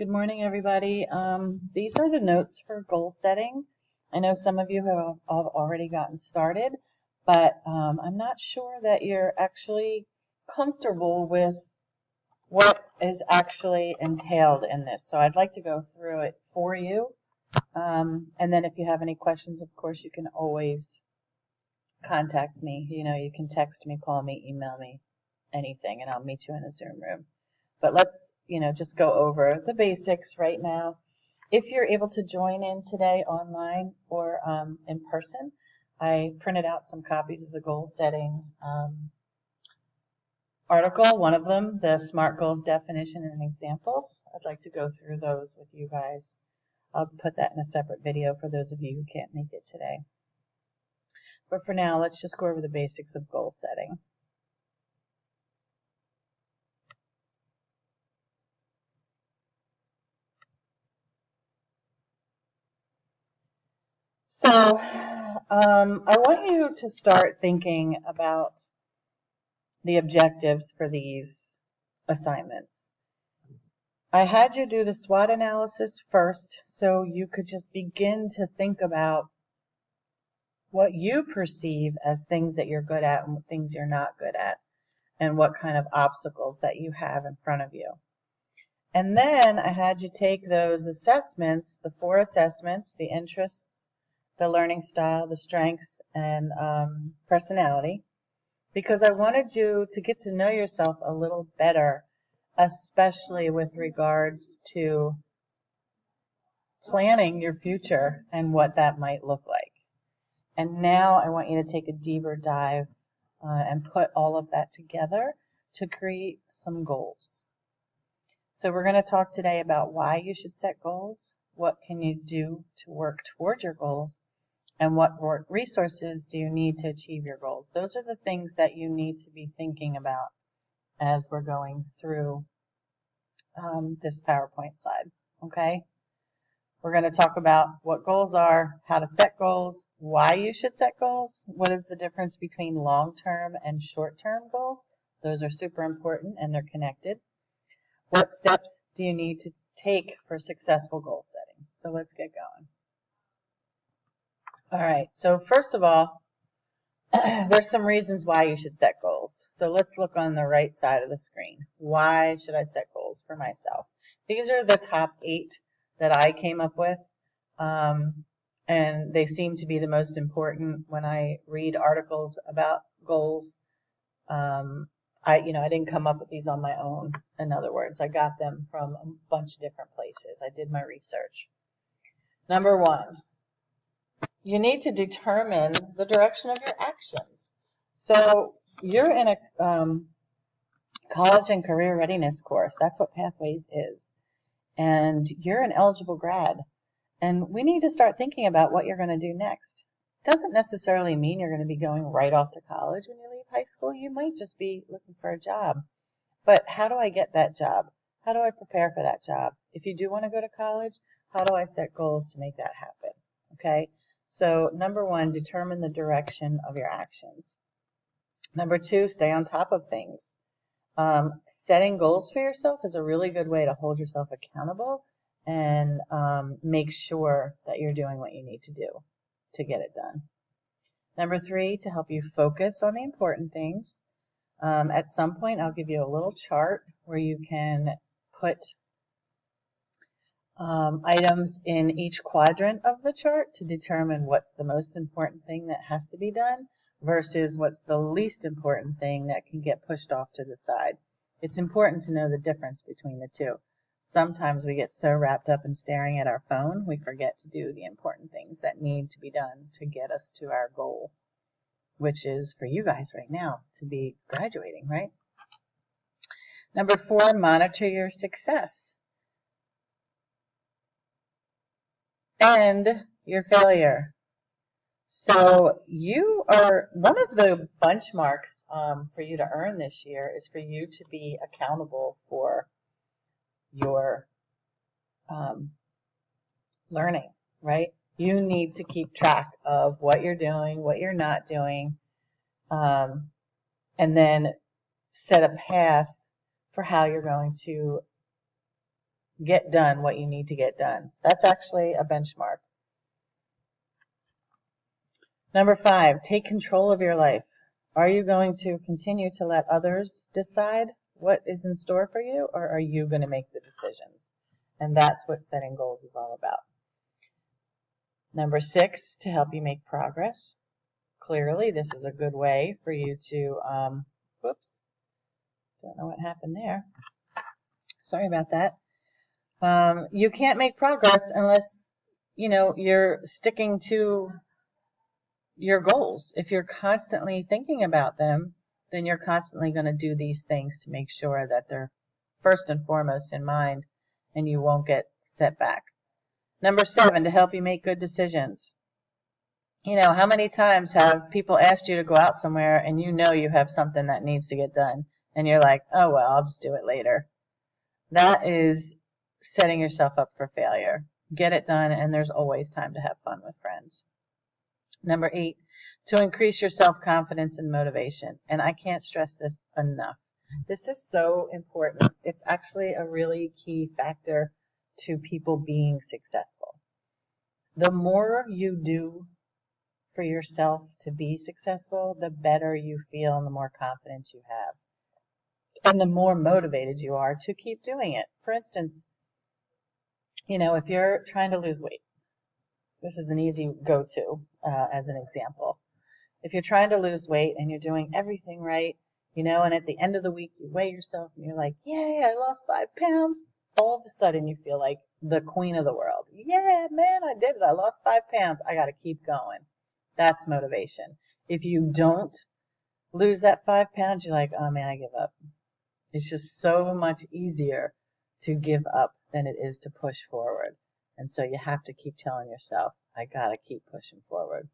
Good morning, everybody. These are the notes for goal setting. I know some of you have already gotten started, but I'm not sure that you're actually comfortable with what is actually entailed in this. So I'd like to go through it for you. And then if you have any questions, of course, you can always contact me. You can text me, call me, email me, anything, and I'll meet you in a Zoom room. But let's, just go over the basics right now. If you're able to join in today online or in person, I printed out some copies of the goal setting article, one of them, the SMART goals definition and examples. I'd like to go through those with you guys. I'll put that in a separate video for those of you who can't make it today. But for now, let's just go over the basics of goal setting. So I want you to start thinking about the objectives for these assignments. I had you do the SWOT analysis first so you could just begin to think about what you perceive as things that you're good at and what things you're not good at, and what kind of obstacles that you have in front of you. And then I had you take those assessments, the 4 assessments, the interests, the learning style, the strengths, and personality, because I wanted you to get to know yourself a little better, especially with regards to planning your future and what that might look like. And now I want you to take a deeper dive and put all of that together to create some goals. So we're going to talk today about why you should set goals, what can you do to work toward your goals, and what resources do you need to achieve your goals. Those are the things that you need to be thinking about as we're going through this PowerPoint slide, okay? We're going to talk about what goals are, how to set goals, why you should set goals, what is the difference between long-term and short-term goals. Those are super important and they're connected. What steps do you need to take for successful goal setting? So let's get going. All right, so first of all, there's some reasons why you should set goals. So let's look on the right side of the screen. Why should I set goals for myself? These are the top 8 that I came up with, and they seem to be the most important when I read articles about goals. I didn't come up with these on my own. In other words, I got them from a bunch of different places. I did my research. Number 1. You need to determine the direction of your actions. So you're in a college and career readiness course. That's what Pathways is. And you're an eligible grad. And we need to start thinking about what you're going to do next. It doesn't necessarily mean you're going to be going right off to college when you leave high school. You might just be looking for a job. But how do I get that job? How do I prepare for that job? If you do want to go to college, how do I set goals to make that happen? Okay? So number 1, determine the direction of your actions. Number 2, stay on top of things. Setting goals for yourself is a really good way to hold yourself accountable and make sure that you're doing what you need to do to get it done. Number 3, to help you focus on the important things. At some point, I'll give you a little chart where you can put items in each quadrant of the chart to determine what's the most important thing that has to be done versus what's the least important thing that can get pushed off to the side. It's important to know the difference between the two. Sometimes we get so wrapped up in staring at our phone, we forget to do the important things that need to be done to get us to our goal, which is for you guys right now to be graduating, right? Number 4, monitor your success and your failure. So you are, one of the benchmarks for you to earn this year is for you to be accountable for your learning, right? You need to keep track of what you're doing, what you're not doing, and then set a path for how you're going to get done what you need to get done. That's actually a benchmark. Number 5, take control of your life. Are you going to continue to let others decide what is in store for you, or are you going to make the decisions? And that's what setting goals is all about. Number 6, to help you make progress. Clearly, this is a good way for you to, whoops, don't know what happened there. Sorry about that. You can't make progress unless, you're sticking to your goals. If you're constantly thinking about them, then you're constantly going to do these things to make sure that they're first and foremost in mind and you won't get set back. Number 7, to help you make good decisions. How many times have people asked you to go out somewhere and you have something that needs to get done and you're like, oh, well, I'll just do it later. That is setting yourself up for failure. Get it done, and there's always time to have fun with friends. Number 8, to increase your self-confidence and motivation. And I can't stress this enough. This is so important. It's actually a really key factor to people being successful. The more you do for yourself to be successful, the better you feel and the more confidence you have. And the more motivated you are to keep doing it. For instance, if you're trying to lose weight, this is an easy go-to as an example. If you're trying to lose weight and you're doing everything right, and at the end of the week you weigh yourself and you're like, yay, I lost 5 pounds. All of a sudden you feel like the queen of the world. Yeah, man, I did it. I lost 5 pounds. I got to keep going. That's motivation. If you don't lose that 5 pounds, you're like, oh man, I give up. It's just so much easier to give up than it is to push forward. And so you have to keep telling yourself, I gotta keep pushing forward.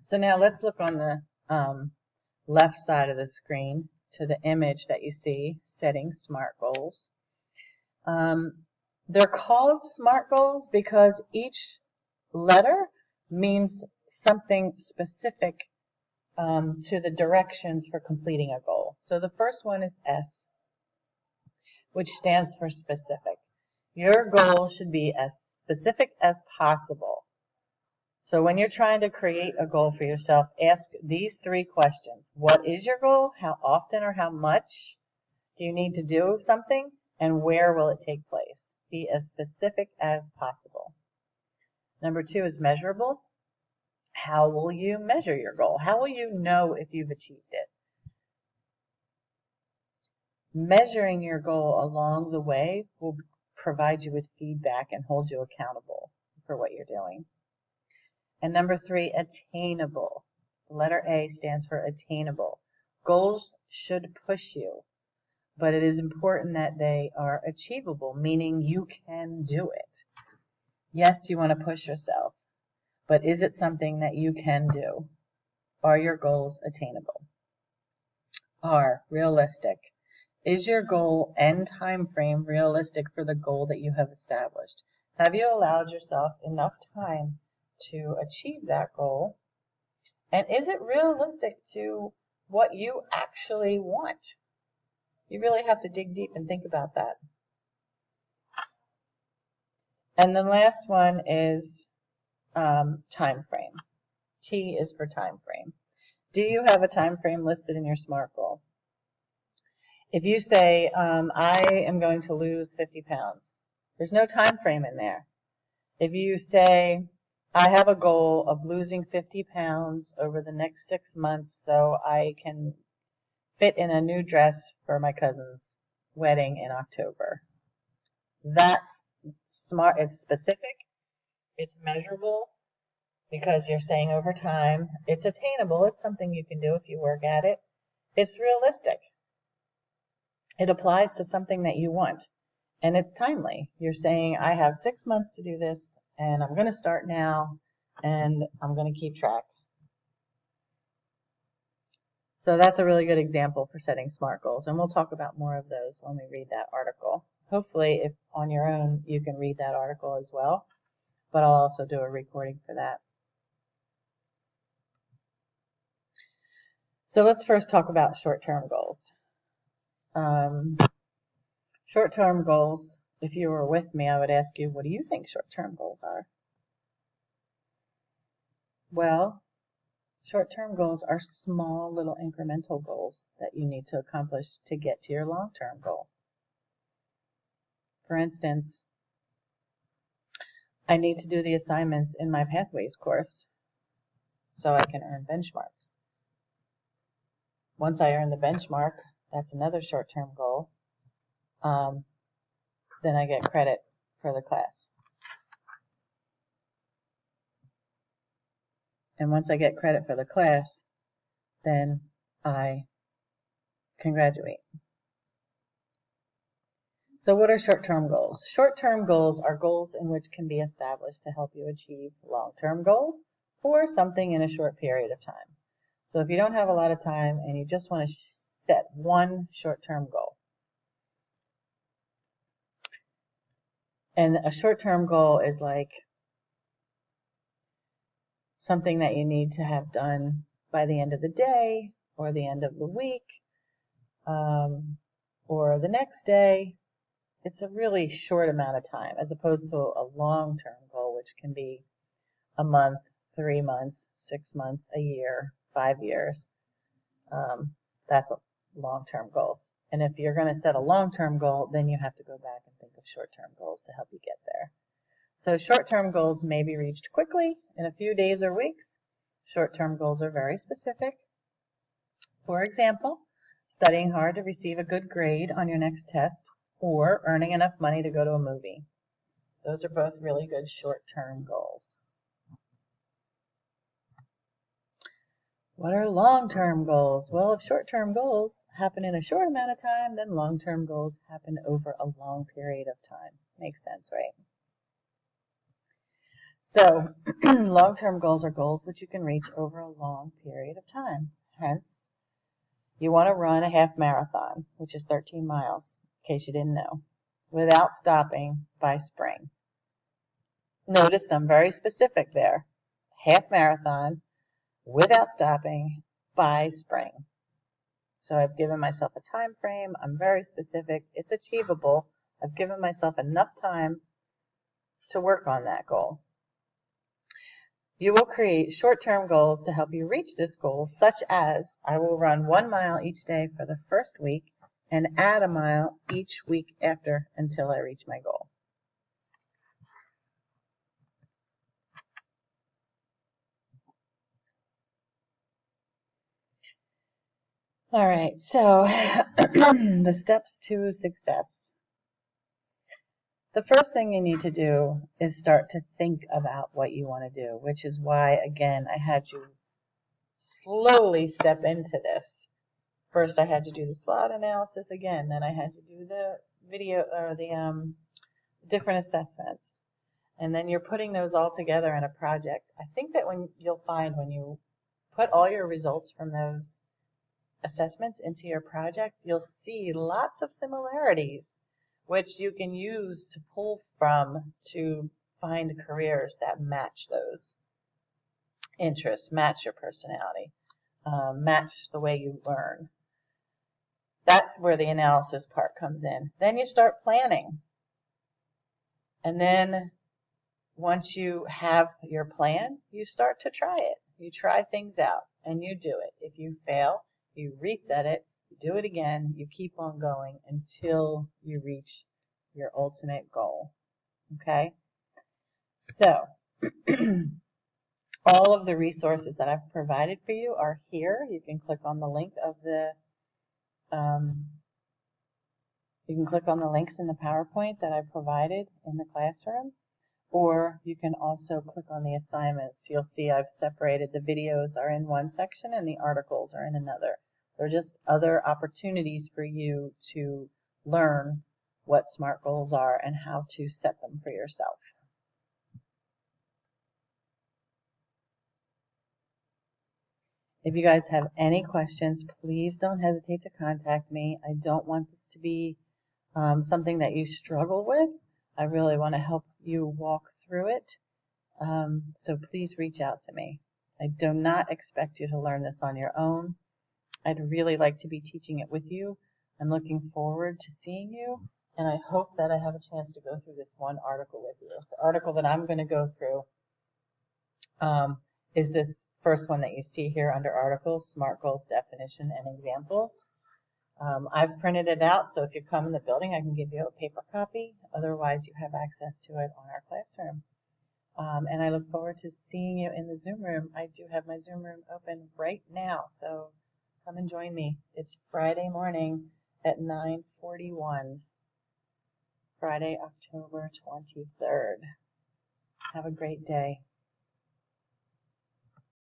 So now let's look on the left side of the screen to the image that you see, setting SMART goals. They're called SMART goals because each letter means something specific to the directions for completing a goal. So the first one is S, which stands for specific. Your goal should be as specific as possible. So when you're trying to create a goal for yourself, ask these 3 questions. What is your goal? How often or how much do you need to do something? And where will it take place? Be as specific as possible. Number 2 is measurable. How will you measure your goal? How will you know if you've achieved it? Measuring your goal along the way will provide you with feedback and hold you accountable for what you're doing. And number 3, attainable. The letter A stands for attainable. Goals should push you, but it is important that they are achievable, meaning you can do it. Yes, you want to push yourself, but is it something that you can do? Are your goals attainable? R, realistic. Is your goal and time frame realistic for the goal that you have established? Have you allowed yourself enough time to achieve that goal? And is it realistic to what you actually want? You really have to dig deep and think about that. And the last one is time frame. T is for time frame. Do you have a time frame listed in your SMART goal? If you say, I am going to lose 50 pounds, there's no time frame in there. If you say, I have a goal of losing 50 pounds over the next 6 months so I can fit in a new dress for my cousin's wedding in October. That's SMART. It's specific. It's measurable because you're saying over time. It's attainable. It's something you can do if you work at it. It's realistic. It applies to something that you want. And it's timely. You're saying, I have 6 months to do this, and I'm going to start now, and I'm going to keep track. So that's a really good example for setting SMART goals, and we'll talk about more of those when we read that article. Hopefully, if on your own, you can read that article as well, but I'll also do a recording for that. So let's first talk about short-term goals. Short-term goals if you were with me, I would ask you, what do you think short-term goals are? Well, short-term goals are small little incremental goals that you need to accomplish to get to your long-term goal. For instance, I need to do the assignments in my Pathways course so I can earn benchmarks. Once I earn the benchmark, that's another short-term goal. Then I get credit for the class. And once I get credit for the class, then I can graduate. So what are short-term goals? Short-term goals are goals in which can be established to help you achieve long-term goals or something in a short period of time. So if you don't have a lot of time and you just want to set one short-term goal, and a short-term goal is like something that you need to have done by the end of the day or the end of the week or the next day. It's a really short amount of time as opposed to a long-term goal, which can be a month, 3 months, 6 months, a year, 5 years. That's long-term goals. And if you're going to set a long-term goal, then you have to go back and think of short-term goals to help you get there. So short-term goals may be reached quickly in a few days or weeks. Short-term goals are very specific. For example, studying hard to receive a good grade on your next test or earning enough money to go to a movie. Those are both really good short-term goals. What are long-term goals? Well, if short-term goals happen in a short amount of time, then long-term goals happen over a long period of time. Makes sense, right? So long-term goals are goals which you can reach over a long period of time. Hence, you want to run a half marathon, which is 13 miles, in case you didn't know, without stopping by spring. Notice I'm very specific there. Half marathon without stopping by spring. So I've given myself a time frame. I'm very specific. It's achievable. I've given myself enough time to work on that goal. You will create short-term goals to help you reach this goal, such as I will run 1 mile each day for the first week and add a mile each week after until I reach my goal. All right, so the steps to success. The first thing you need to do is start to think about what you want to do, which is why, again, I had you slowly step into this. First, I had to do the SWOT analysis again, then I had to do the video or the different assessments, and then you're putting those all together in a project. I think that you'll find when you put all your results from those assessments into your project, you'll see lots of similarities which you can use to pull from to find careers that match those interests, match your personality, match the way you learn. That's where the analysis part comes in. Then you start planning. And then once you have your plan, you start to try it. You try things out and you do it. If you fail, you reset it, you do it again, you keep on going until you reach your ultimate goal. Okay? So, all of the resources that I've provided for you are here. You can click on the link of the, you can click on the links in the PowerPoint that I provided in the classroom, or you can also click on the assignments. You'll see I've separated the videos are in one section and the articles are in another. They're just other opportunities for you to learn what SMART goals are and how to set them for yourself. If you guys have any questions, please don't hesitate to contact me. I don't want this to be something that you struggle with. I really want to help you walk through it. So please reach out to me. I do not expect you to learn this on your own. I'd really like to be teaching it with you. I'm looking forward to seeing you And I hope that I have a chance to go through this one article with you. The article that I'm going to go through is this first one that you see here under articles, SMART Goals, Definition, and Examples. I've printed it out, so if you come in the building, I can give you a paper copy. Otherwise, you have access to it on our classroom. And I look forward to seeing you in the Zoom room. I do have my Zoom room open right now, so come and join me. It's Friday morning at 9:41, Friday, October 23rd. Have a great day.